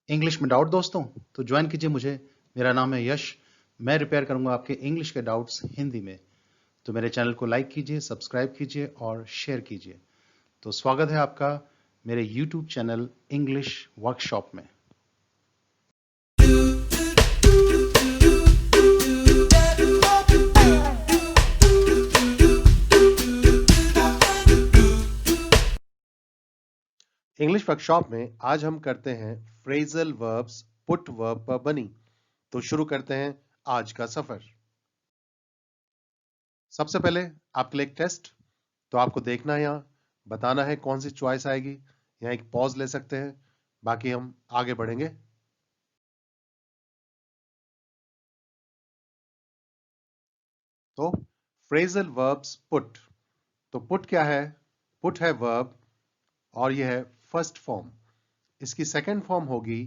English में doubt दोस्तों तो ज्वाइन कीजिए मुझे। मेरा नाम है यश। मैं रिपेयर करूंगा आपके इंग्लिश के डाउट्स हिंदी में। तो मेरे चैनल को लाइक कीजिए, सब्सक्राइब कीजिए और शेयर कीजिए। तो स्वागत है आपका मेरे यूट्यूब चैनल इंग्लिश वर्कशॉप में। इंग्लिश वर्कशॉप में आज हम करते हैं फ्रेजल वर्ब्स पुट वर्ब पर बनी। तो शुरू करते हैं आज का सफर। सबसे पहले आपके लिए एक टेस्ट। तो आपको देखना है, यहाँ बताना है कौन सी चॉइस आएगी। यहाँ एक पॉज ले सकते हैं, बाकी हम आगे बढ़ेंगे। तो फ्रेजल वर्ब्स पुट। तो पुट क्या है? पुट है वर्ब और यह है फर्स्ट फॉर्म। इसकी सेकंड फॉर्म होगी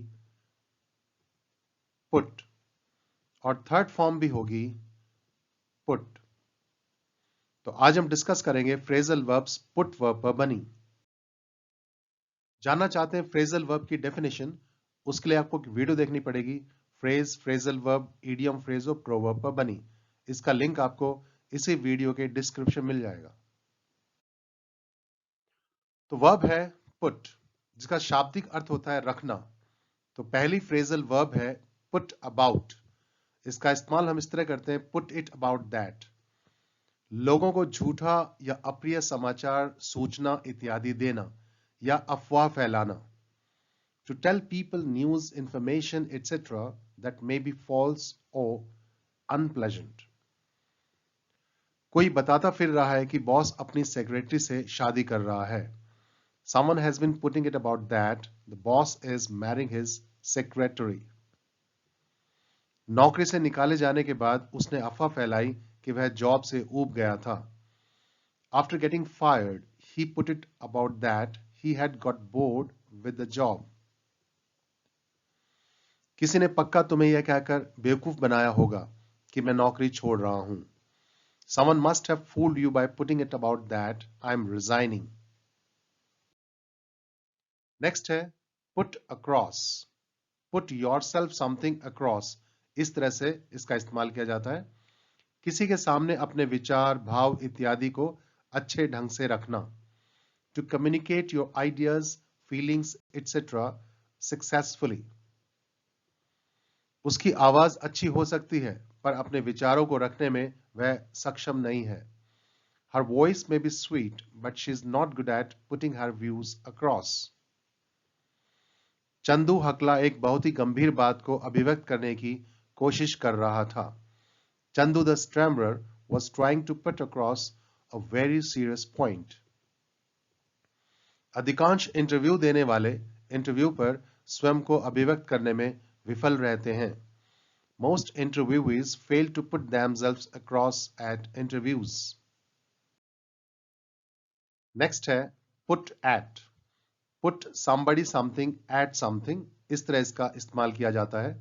पुट और थर्ड फॉर्म भी होगी पुट। तो आज हम डिस्कस करेंगे फ्रेजल वर्ब्स पुट वर्ब पर बनी। जानना चाहते हैं फ्रेजल वर्ब की डेफिनेशन? उसके लिए आपको वीडियो देखनी पड़ेगी। Phrase, phrasal verb, idiom phrase और प्रोवर्ब पर बनी। इसका लिंक आपको इसी वीडियो के डिस्क्रिप्शन मिल जाएगा। तो वर्ब है पुट, जिसका शाब्दिक अर्थ होता है रखना। तो पहली फ्रेजल वर्ब है पुट अबाउट। इसका इस्तेमाल हम इस तरह करते हैं, पुट इट अबाउट दैट। लोगों को झूठा या अप्रिय समाचार, सूचना इत्यादि देना या अफवाह फैलाना। To tell people news, information, etc. that may be false or unpleasant. कोई बताता फिर रहा है कि बॉस अपनी सेक्रेटरी से शादी कर रहा है। Someone has been putting it about that the boss is marrying his secretary. नौकरी से निकाले जाने के बाद उसने अफवाह फैलाई कि वह जॉब से ऊब गया था। After getting fired, he put it about that he had got bored with the job. किसी ने पक्का तुम्हें यह कहकर बेवकूफ बनाया होगा कि मैं नौकरी छोड़ रहा हूं। Someone must have fooled you by putting it about that I'm resigning. Next है put across. Put yourself something across. इस तरह से इसका इस्तेमाल किया जाता है, किसी के सामने अपने विचार, भाव इत्यादि को अच्छे ढंग से रखना। To communicate your ideas, feelings, etc. successfully. उसकी आवाज अच्छी हो सकती है पर अपने विचारों को रखने में वह सक्षम नहीं है। Her voice may be sweet, but she is not good at putting her views across. Chandu हकला एक बहुत ही गंभीर बात को अभिव्यक्त करने की कोशिश कर रहा था। Chandu the stammerer was trying to put across a very serious point. अधिकांश इंटरव्यू देने वाले इंटरव्यू पर स्वयं को अभिव्यक्त करने में विफल रहते हैं। Most interviewees fail to put themselves across at interviews. Next है put at. Put somebody something at something. इस तरह इसका इस्तेमाल किया जाता है,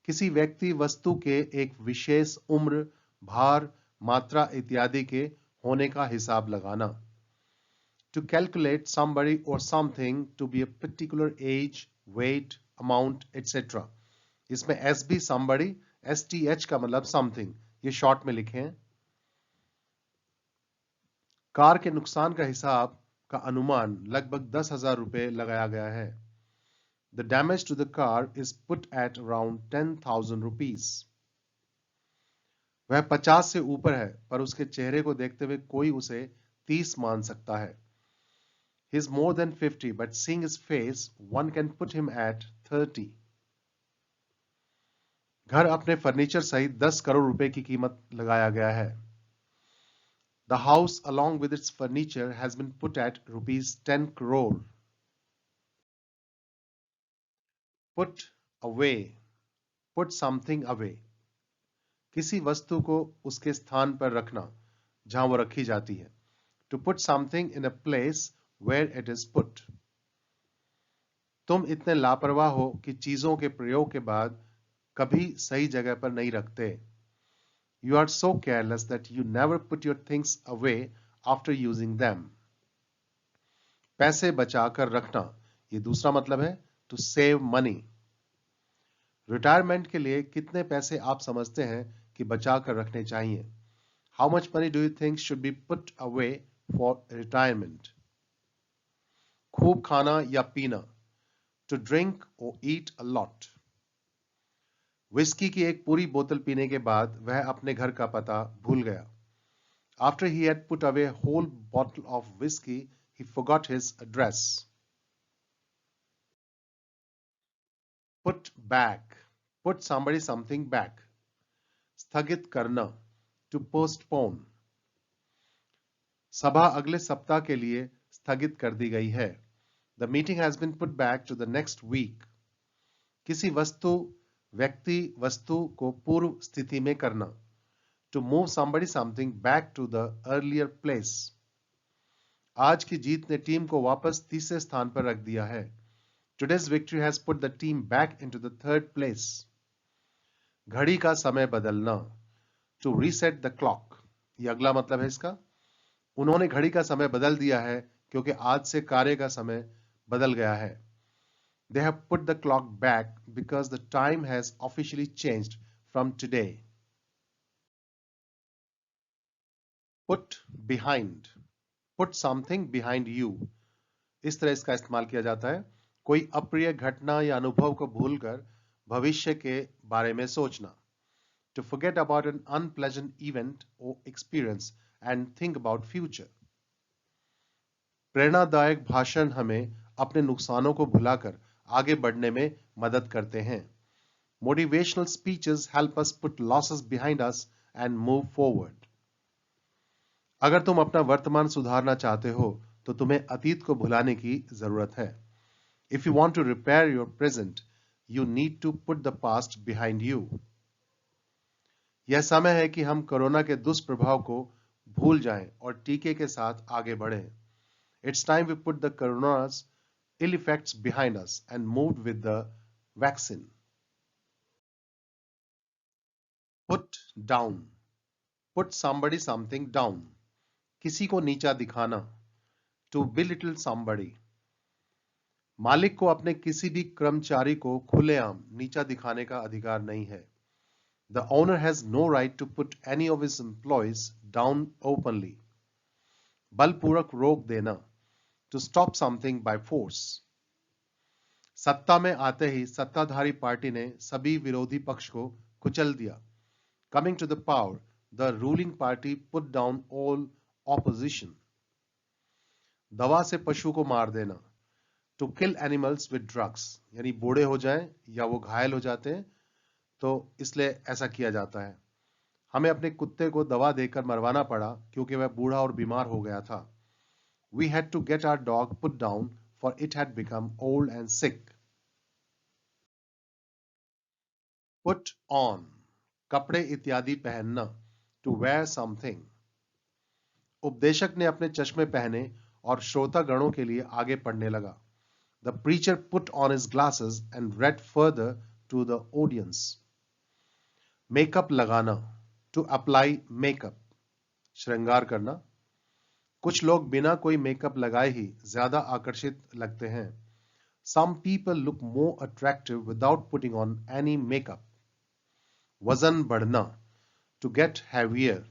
किसी व्यक्ति वस्तु के एक विशेष उम्र, भार, मात्रा इत्यादि के होने का हिसाब लगाना। To calculate somebody or something to be a particular age, weight, amount, etc. इसमें S भी somebody, STH का मतलब something, ये शॉर्ट में लिखे हैं। कार के नुकसान का हिसाब का अनुमान लगभग 10,000 रुपए लगाया गया है। The damage to the car is put at around 10,000 rupees. वह 50 से ऊपर है पर उसके चेहरे को देखते हुए कोई उसे 30 मान सकता है। He is more than 50, but seeing his face, one can put him at 30. घर अपने फर्नीचर सहित 10 करोड़ रुपए की कीमत लगाया गया है। The house along with its furniture has been put at rupees 10 crore. Put away. Put something away. किसी वस्तु को उसके स्थान पर रखना जहां वो रखी जाती है। To put something in a place where it is put. तुम इतने लापरवाह हो कि चीजों के प्रयोग के बाद कभी सही जगह पर नहीं रखते। You are so careless that you never put your things away after using them. पैसे बचाकर रखना, ये दूसरा मतलब है to save money. रिटायरमेंट के लिए कितने पैसे आप समझते हैं कि बचा कर रखने चाहिए? How much money do you think should be put away for retirement? खूब खाना या पीना? To drink or eat a lot. Whisky की एक पूरी बोतल पीने के बाद वह अपने घर का पता भूल गया. After he had put away a whole bottle of whiskey, he forgot his address. Put back. Put somebody something back. स्थगित करना. To postpone. सभा अगले सप्ताह के लिए स्थगित कर दी गई है. The meeting has been put back to the next week. किसी व्यक्ति वस्तु को पूर्व स्थिति में करना. To move somebody something back to the earlier place. आज की जीत ने टीम को वापस तीसरे स्थान पर रख दिया है. Today's victory has put the team back into the third place. घड़ी का समय बदलना. To reset the clock. ये अगला मतलब है इसका. उन्होंने घड़ी का समय बदल दिया है क्योंकि आज से कार्य का समय बदल गया है. They have put the clock back because the time has officially changed from today. Put behind. Put something behind you. इस तरह इसका इस्तेमाल किया जाता है. कोई अप्रिय घटना या अनुभव को भूलकर भविष्य के बारे में सोचना. To forget about an unpleasant event or experience and think about future. प्रेरणादायक भाषण हमें अपने नुकसानों को भुलाकर आगे बढ़ने में मदद करते हैं. Motivational speeches help us put losses behind us and move forward. अगर तुम अपना वर्तमान सुधारना चाहते हो तो तुम्हें अतीत को भुलाने की जरूरत है. If you want to repair your present, you need to put the past behind you. यह समय है कि हम कोरोना के दुष्प्रभाव को भूल जाएं और टीके के साथ आगे बढ़ें. It's time we put the corona's ill effects behind us and moved with the vaccine. Put down. Put somebody something down. किसी को नीचा दिखाना. To belittle somebody. मालिक को अपने किसी भी कर्मचारी को खुलेआम नीचा दिखाने का अधिकार नहीं है. The owner has no right to put any of his employees down openly. बलपूर्वक रोक देना. To stop something by force. सत्ता में आते ही सत्ताधारी पार्टी ने सभी विरोधी पक्ष को कुचल दिया. Coming to the power, the ruling party put down all opposition. दवा से पशु को मार देना. To kill animals with drugs. यानी बूढ़े हो जाएं या वो घायल हो जाते हैं तो इसलिए ऐसा किया जाता है. हमें अपने कुत्ते को दवा देकर मरवाना पड़ा क्योंकि वह बूढ़ा और बीमार हो गया था. We had to get our dog put down for it had become old and sick. Put on. कपड़े इत्यादि पहनना. To wear something. उपदेशक ने अपने चश्मे पहने और श्रोतागणों के लिए आगे पढ़ने लगा. The preacher put on his glasses and read further to the audience. Makeup लगाना. To apply makeup. श्रृंगार करना. कुछ लोग बिना कोई मेकअप लगाए ही ज्यादा आकर्षित लगते हैं. Some people look more attractive without putting on any makeup. वजन बढ़ना. To get heavier.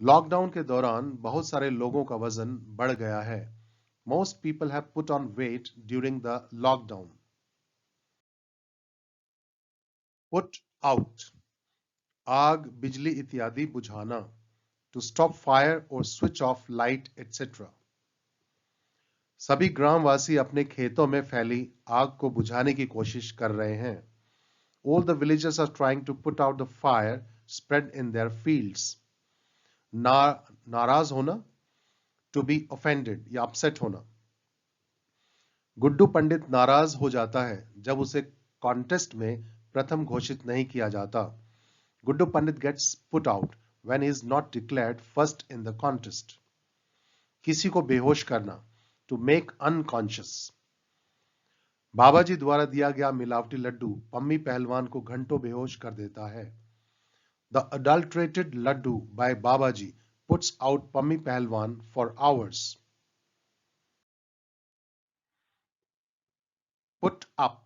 लॉकडाउन के दौरान बहुत सारे लोगों का वजन बढ़ गया है. Most people have put on weight during the lockdown. Put out. आग, बिजली इत्यादि बुझाना. To stop fire or switch off light, etc. सभी ग्रामवासी अपने खेतों में फैली आग को बुझाने की कोशिश कर रहे हैं. All the villagers are trying to put out the fire spread in their fields. नाराज होना. To be offended या upset होना. गुड्डू पंडित नाराज हो जाता है जब उसे कॉन्टेस्ट में प्रथम घोषित नहीं किया जाता. Guddu Pandit gets put out when he is not declared first in the contest. किसी को बेहोश करना. To make unconscious. बाबाजी द्वारा दिया गया मिलावटी लड्डू पम्मी पहलवान को घंटों बेहोश कर देता है. The adulterated laddu by Babaji puts out Pammi Pahalwan for hours. Put up.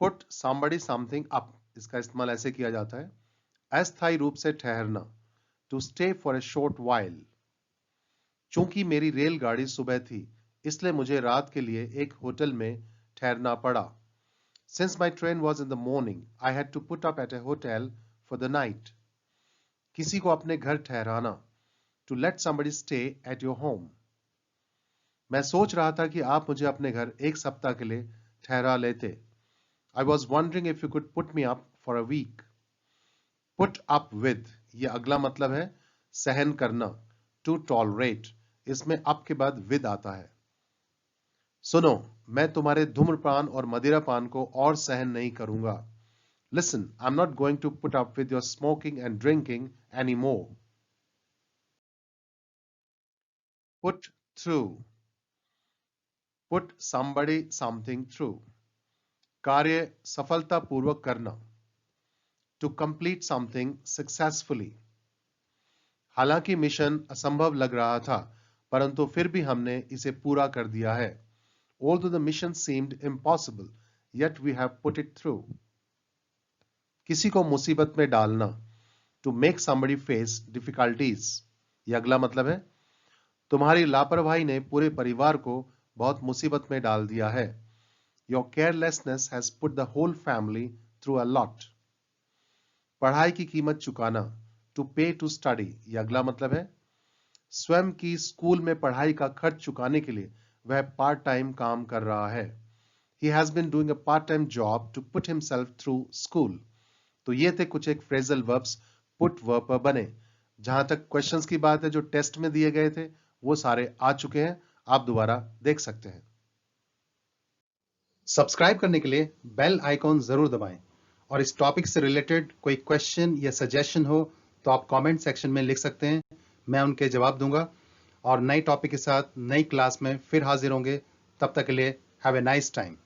Put somebody something up. इसका इस्तेमाल ऐसे किया जाता है, अस्थायी रूप से ठहरना, to stay for a short while. चूंकि मेरी रेलगाड़ी सुबह थी, इसलिए मुझे रात के लिए एक होटल में ठहरना पड़ा. Since my train was in the morning, I had to put up at a hotel for the night. किसी को अपने घर ठहराना, to let somebody stay at your home. मैं सोच रहा था कि आप मुझे अपने घर एक सप्ताह के लिए ठहरा लेते. I was wondering if you could put me up for a week. Put up with, ये अगला मतलब है सहन करना, to tolerate. इसमें up के बाद with आता है. सुनो, मैं तुम्हारे धूम्रपान और मदिरापान को और सहन नहीं करूंगा. Listen, I'm not going to put up with your smoking and drinking anymore. Put through. Put somebody something through. कार्य सफलतापूर्वक करना, to complete something successfully. हालांकि मिशन असंभव लग रहा था, परंतु फिर भी हमने इसे पूरा कर दिया है. Although the mission seemed impossible, yet we have put it through. किसी को मुसीबत में डालना, to make somebody face difficulties. ये अगला मतलब है, तुम्हारी लापरवाही ने पूरे परिवार को बहुत मुसीबत में डाल दिया है. Your carelessness has put the whole family through a lot. पढ़ाई की कीमत चुकाना, to pay to study. यह अगला मतलब है, स्वयं की स्कूल में पढ़ाई का खर्च चुकाने के लिए वह पार्ट टाइम काम कर रहा है. He has been doing a part-time job to put himself through school. तो ये थे कुछ एक फ्रेजल वर्ब्स put verb पर बने. जहां तक क्वेश्चंस की बात है जो टेस्ट में दिए गए थे वो सारे आ चुके हैं, आप दोबारा देख सकते हैं. सब्सक्राइब करने के लिए बेल आइकॉन जरूर दबाएं और इस टॉपिक से रिलेटेड कोई क्वेश्चन या सजेशन हो तो आप कमेंट सेक्शन में लिख सकते हैं, मैं उनके जवाब दूंगा और नए टॉपिक के साथ नई क्लास में फिर हाजिर होंगे. तब तक के लिए हैव ए नाइस टाइम.